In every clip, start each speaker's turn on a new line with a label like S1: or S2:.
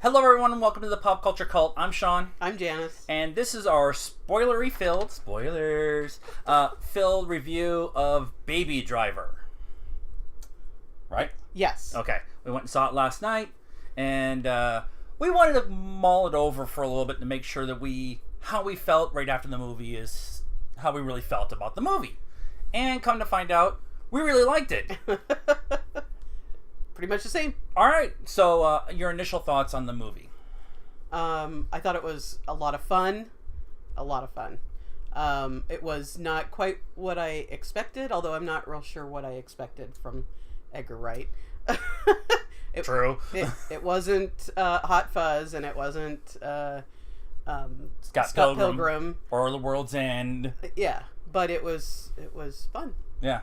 S1: Hello, everyone, and welcome to the Pop Culture Cult. I'm Sean,
S2: I'm Janice.
S1: and this is our filled review of Baby Driver. Right?
S2: Yes.
S1: Okay. We went and saw it last night, and we wanted to mull it over for a little bit to make sure that how we felt right after the movie is how we really felt about the movie. And come to find out, we really liked it.
S2: Pretty much the same.
S1: All right. So, your initial thoughts on the movie?
S2: I thought it was a lot of fun. It was not quite what I expected, although I'm not real sure what I expected from Edgar Wright.
S1: True.
S2: It wasn't Hot Fuzz, and it wasn't
S1: Scott Pilgrim or The World's End.
S2: Yeah, but it was fun.
S1: Yeah.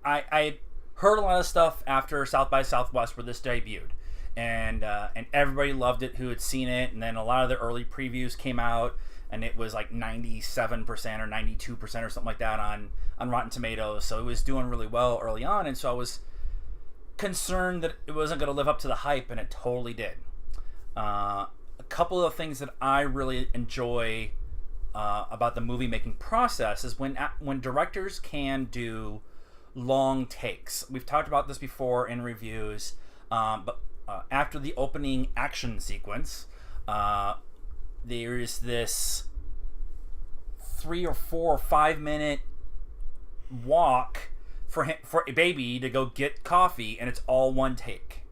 S1: I heard a lot of stuff after South by Southwest where this debuted, and everybody loved it who had seen it, and then a lot of the early previews came out, and it was like 97% or 92% or something like that on Rotten Tomatoes, so it was doing really well early on, and so I was concerned that it wasn't going to live up to the hype, and it totally did. A couple of things that I really enjoy about the movie making process is when directors can do long takes. We've talked about this before in reviews, but after the opening action sequence, there is this 3 or 4 or 5 minute walk for a baby to go get coffee, and it's all one take.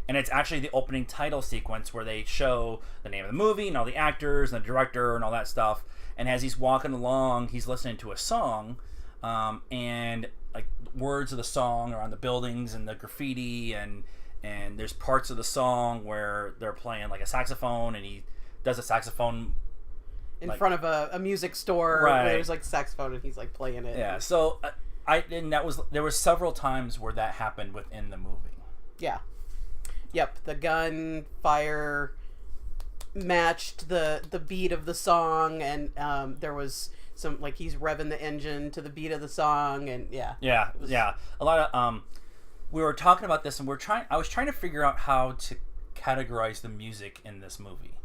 S1: And it's actually the opening title sequence where they show the name of the movie and all the actors and the director and all that stuff. And as he's walking along, he's listening to a song, and like words of the song are on the buildings and the graffiti, and there's parts of the song where they're playing like a saxophone, and he does a saxophone
S2: in front of a music store,
S1: right,
S2: where there's like saxophone and he's like playing it.
S1: Yeah, so there were several times where that happened within the movie.
S2: Yeah. Yep, the gun fire matched the beat of the song, and there was some, like, he's revving the engine to the beat of the song, and yeah. A lot of we were talking about this, and I was trying to figure out how to categorize the music in this movie,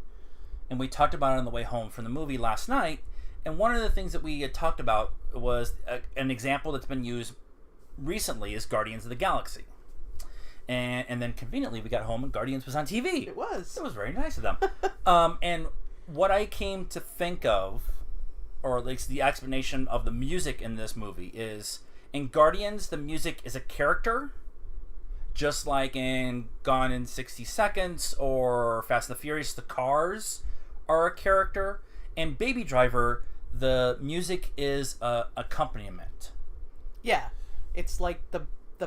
S2: and we talked about it on the way home from the movie last night. And one of the things that we had talked about was an example that's been used recently is Guardians of the Galaxy. And then conveniently we got home and Guardians was on TV. It was
S1: very nice of them. And what I came to think of, or at least the explanation of the music in this movie, is in Guardians the music is a character, just like in Gone in 60 Seconds or Fast and the Furious, the cars are a character. In Baby Driver, the music is a accompaniment.
S2: Yeah, it's like the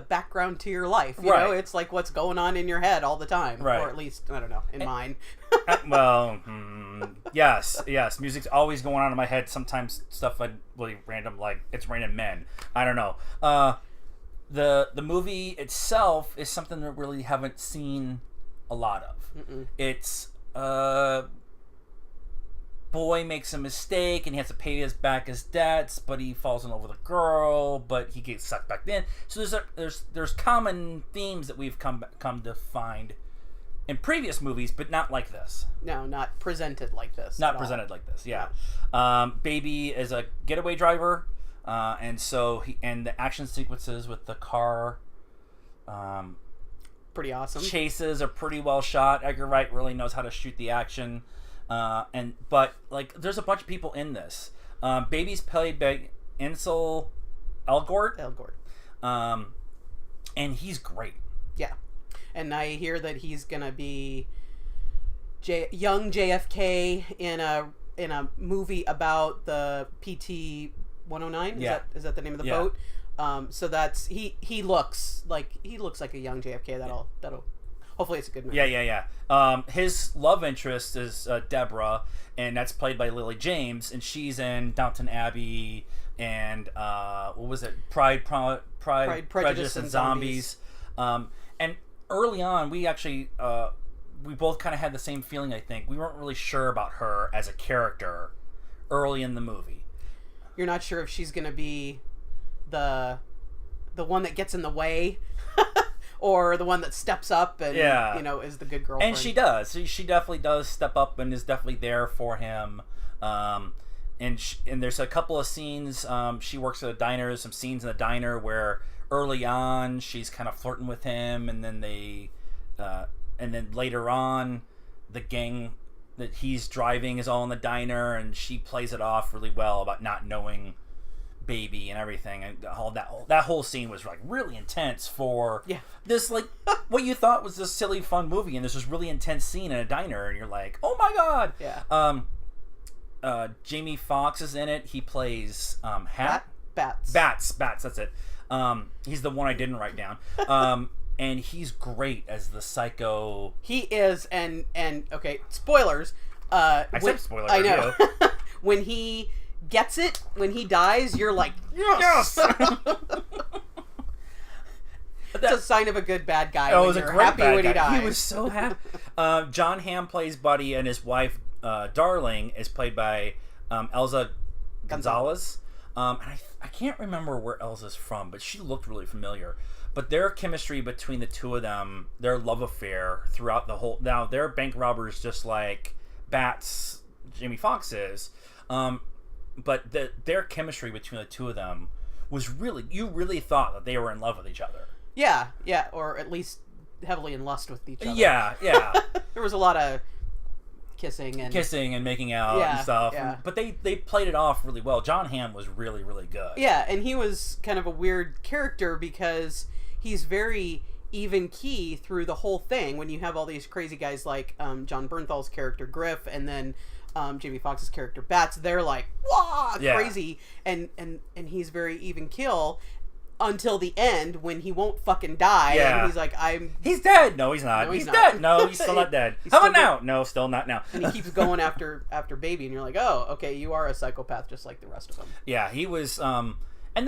S2: background to your life, you know? It's like what's going on in your head all the time, or at least, I don't know, in mine.
S1: Yes, music's always going on in my head. Sometimes stuff like really random, like It's Raining Men. I don't know. The movie itself is something that we really haven't seen a lot of.
S2: Mm-mm.
S1: It's boy makes a mistake and he has to pay back his debts, but he falls in love with a girl, but he gets sucked back in. So there's common themes that we've come to find in previous movies, but not like this.
S2: No, not presented like this.
S1: Yeah. Baby is a getaway driver, and so the action sequences with the car,
S2: pretty awesome.
S1: Chases are pretty well shot. Edgar Wright really knows how to shoot the action. But like, there's a bunch of people in this. Baby's played by Ansel Elgort. And he's great. Yeah.
S2: And I hear that he's gonna be young JFK in a movie about the PT-109.
S1: Yeah.
S2: Is that the name of the boat? So that's he looks like a young JFK. That'll. Hopefully it's a good movie.
S1: Yeah. His love interest is Deborah, and that's played by Lily James, and she's in Downton Abbey and what was it? Pride, Prejudice, and Zombies. And early on, we actually we both kind of had the same feeling. I think we weren't really sure about her as a character early in the movie.
S2: You're not sure if she's going to be the one that gets in the way. or the one that steps up and
S1: Yeah.
S2: is the good girlfriend.
S1: And she does. She definitely does step up and is definitely there for him. And there's a couple of scenes. She works at a diner. There's some scenes in the diner where early on she's kind of flirting with him, and then and then later on, the gang that he's driving is all in the diner, and she plays it off really well about not knowing baby and everything, and all that whole scene was like really intense for this, like what you thought was this silly fun movie, and there's this really intense scene in a diner, and you're like, oh my god. Jamie Foxx is in it. He plays
S2: Bats.
S1: That's it. He's the one I didn't write down. And he's great as the psycho.
S2: He is, and okay, spoilers.
S1: I said spoiler.
S2: I know. When he gets it, when he dies, you're like, yes. It's a sign of a good bad guy.
S1: Oh, it was a great
S2: happy
S1: bad
S2: when
S1: guy.
S2: he dies.
S1: He was so happy. John Hamm plays Buddy, and his wife, Darling, is played by Elza Gonzalez. And I can't remember where Elza's from, but she looked really familiar. But their chemistry between the two of them, their love affair throughout the whole... Now, they're bank robbers just like Bats, Jamie Foxx is. But their chemistry between the two of them was really... You really thought that they were in love with each other.
S2: Yeah, or at least heavily in lust with each other.
S1: Yeah.
S2: There was a lot of kissing and
S1: making out and stuff.
S2: Yeah.
S1: But they played it off really well. John Hamm was really, really good.
S2: Yeah, and he was kind of a weird character because he's very even key through the whole thing. When you have all these crazy guys like John Bernthal's character Griff, and then Jamie Foxx's character Bats, they're like, wah, crazy, and he's very even keel until the end when he won't fucking die.
S1: Yeah.
S2: And he's like,
S1: He's dead. No, he's not.
S2: No,
S1: he's
S2: not.
S1: dead. No, he's still not dead. How about now? No, still not now.
S2: And he keeps going after Baby, and you're like, oh, okay, you are a psychopath just like the rest of them.
S1: Yeah, he was. And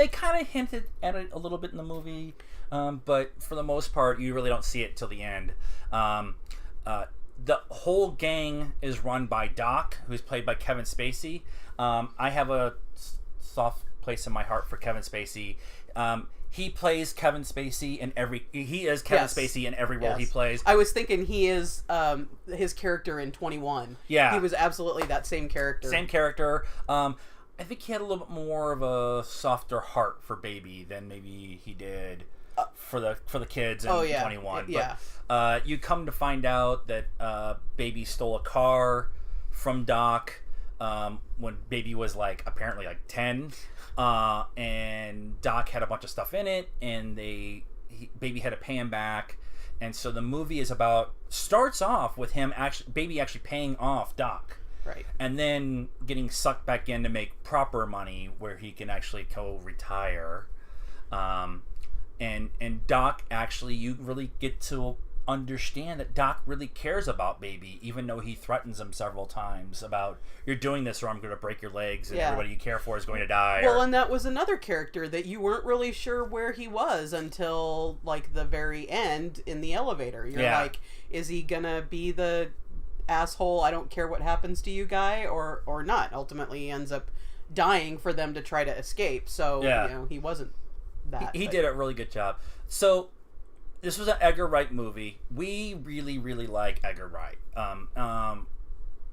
S1: they kind of hinted at it a little bit in the movie, but for the most part, you really don't see it till the end. The whole gang is run by Doc, who's played by Kevin Spacey. I have a soft place in my heart for Kevin Spacey. He plays Kevin Spacey in every... He is Kevin Spacey in every role he plays.
S2: I was thinking he is his character in 21.
S1: Yeah.
S2: He was absolutely that same character.
S1: Same character. I think he had a little bit more of a softer heart for Baby than maybe he did for the kids in 21.
S2: Yeah.
S1: But you come to find out that Baby stole a car from Doc when Baby was apparently 10. And Doc had a bunch of stuff in it, and Baby had to pay him back, and so the movie starts off with Baby actually paying off Doc,
S2: right,
S1: and then getting sucked back in to make proper money where he can actually go retire, and Doc actually, you really get to understand that Doc really cares about Baby, even though he threatens him several times about, you're doing this or I'm going to break your legs and everybody you care for is going to die.
S2: Well, and that was another character that you weren't really sure where he was until the very end in the elevator. You're like, is he gonna be the asshole, I don't care what happens to you guy, or not? Ultimately he ends up dying for them to try to escape, so he wasn't that.
S1: He did a really good job. So this was an Edgar Wright movie. We really, really like Edgar Wright.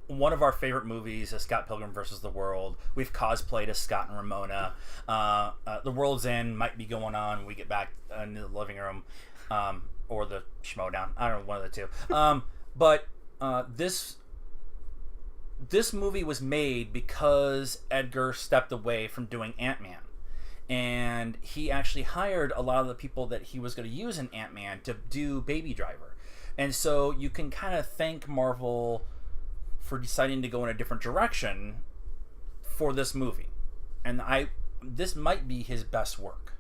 S1: One of our favorite movies is Scott Pilgrim vs. the World. We've cosplayed as Scott and Ramona. The World's End might be going on when we get back into the living room, or the Schmodown. I don't know, one of the two. But this movie was made because Edgar stepped away from doing Ant-Man. And he actually hired a lot of the people that he was going to use in Ant-Man to do Baby Driver. And so you can kind of thank Marvel for deciding to go in a different direction for this movie. And this might be his best work.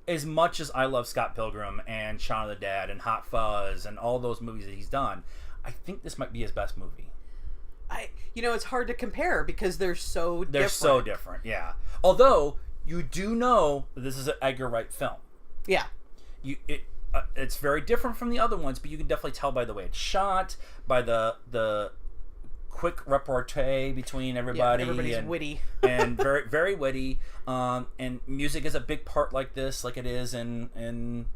S1: As much as I love Scott Pilgrim and Shaun of the Dead and Hot Fuzz and all those movies that he's done, I think this might be his best movie.
S2: It's hard to compare because they're so different.
S1: They're so different, yeah. Although you do know that this is an Edgar Wright film.
S2: Yeah.
S1: It's very different from the other ones, but you can definitely tell by the way it's shot, by the quick repartee between everybody.
S2: Yeah, everybody's witty.
S1: And very, very witty. And music is a big part like this, like it is in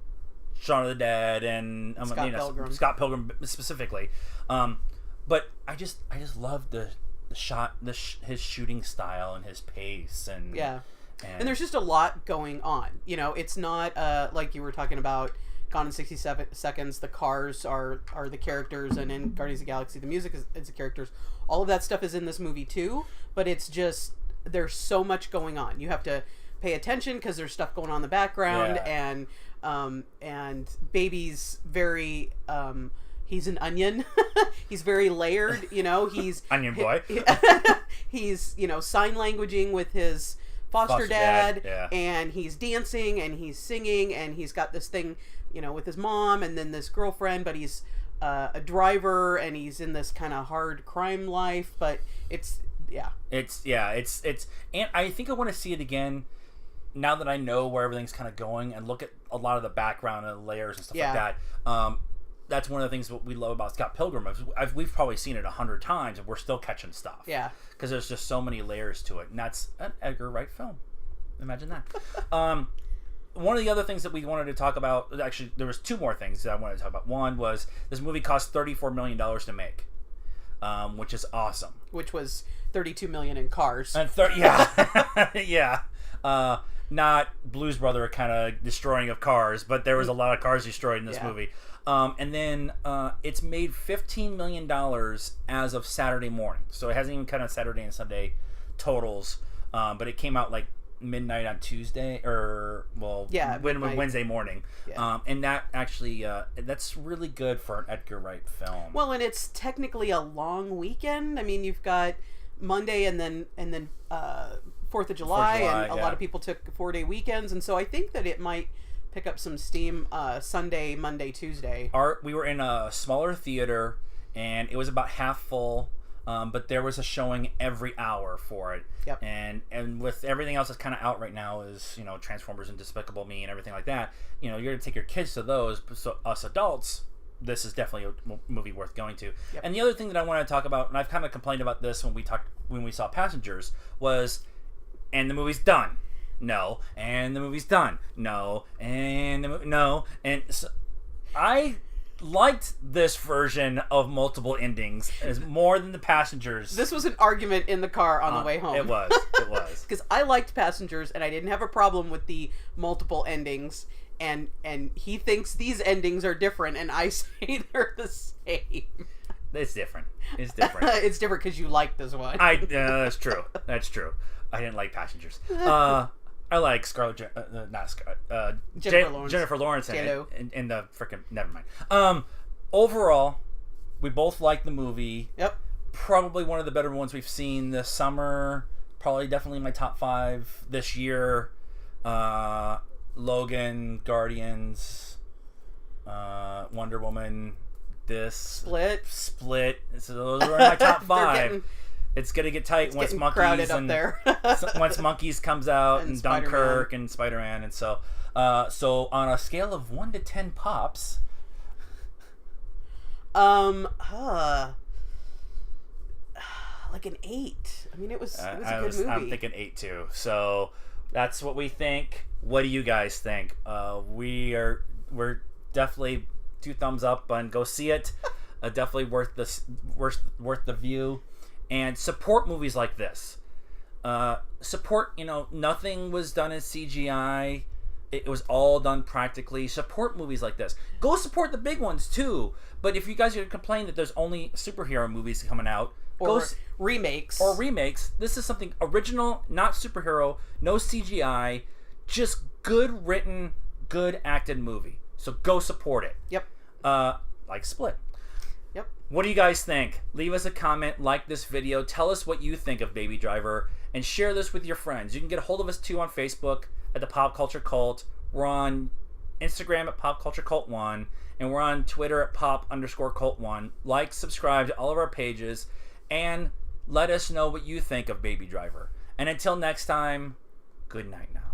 S1: Shaun of the Dead and
S2: Pilgrim.
S1: Scott Pilgrim specifically. But I just love the shot, his shooting style and his pace and
S2: and there's just a lot going on. You know, it's not like you were talking about Gone in 60 Seconds. The cars are the characters, and in Guardians of the Galaxy, the music is the characters. All of that stuff is in this movie too, but it's just there's so much going on. You have to pay attention because there's stuff going on in the background, and Baby's very he's an onion. He's very layered, you know. He's
S1: onion boy.
S2: He's, you know, sign languaging with his foster dad, and he's dancing and he's singing, and he's got this thing, you know, with his mom and then this girlfriend, but he's a driver and he's in this kind of hard crime life, but it's and I think I want to see it again now that I know where everything's kind of going and look at a lot of the background and the layers and stuff like that. That's one of the things what we love about Scott Pilgrim. We've probably seen it 100 times and we're still catching stuff. Yeah. Because there's just so many layers to it. And that's an Edgar Wright film. Imagine that. One of the other things that we wanted to talk about, actually, there was two more things that I wanted to talk about. One was this movie cost $34 million to make, which is awesome. Which was $32 million in cars. And not Blues Brother kind of destroying of cars, but there was a lot of cars destroyed in this movie. And then it's made $15 million as of Saturday morning. So it hasn't even kind of Saturday and Sunday totals. But it came out like midnight on Tuesday, or Wednesday morning. And that actually that's really good for an Edgar Wright film. Well, and it's technically a long weekend. I mean, you've got Monday and then 4th of July, and a lot of people took 4-day weekends, and so I think that it might pick up some steam Sunday, Monday, Tuesday. We were in a smaller theater, and it was about half full, but there was a showing every hour for it. Yep. And with everything else that's kind of out right now is, you know, Transformers and Despicable Me and everything like that, you know, you're going to take your kids to those, so us adults, this is definitely a movie worth going to. Yep. And the other thing that I want to talk about, and I've kind of complained about this when we saw Passengers, was, and the movie's done. No, and the movie's done. No, and no, and so I liked this version of multiple endings as more than the Passengers. This was an argument in the car on the way home. It was because I liked Passengers and I didn't have a problem with the multiple endings, and he thinks these endings are different, and I say they're the same. It's different. It's different because you like this one. That's true. I didn't like Passengers. I like Jennifer Lawrence in the freaking, never mind. Overall, we both liked the movie. Yep. Probably one of the better ones we've seen this summer. Probably definitely in my top 5 this year. Logan, Guardians, Wonder Woman, Split. So those are in my top 5. It's gonna get tight once Monkeys up there. Once Monkeys comes out and Dunkirk and Spider-Man, and so on a scale of 1 to 10 pops, like an 8. I mean, it was a good movie. I'm thinking 8 too. So that's what we think. What do you guys think? We're definitely 2 thumbs up and go see it. Definitely worth the view. And support movies like this. Support, you know, nothing was done in CGI. It was all done practically. Support movies like this. Go support the big ones too. But if you guys are complaining that there's only superhero movies coming out, or remakes, this is something original, not superhero, no CGI, just good written, good acted movie. So go support it. Yep. Like Split. Yep. What do you guys think? Leave us a comment, like this video, tell us what you think of Baby Driver, and share this with your friends. You can get a hold of us too on Facebook at the Pop Culture Cult. We're on Instagram at Pop Culture Cult 1, and we're on Twitter at Pop_Cult1. Like, subscribe to all of our pages, and let us know what you think of Baby Driver. And until next time, good night now.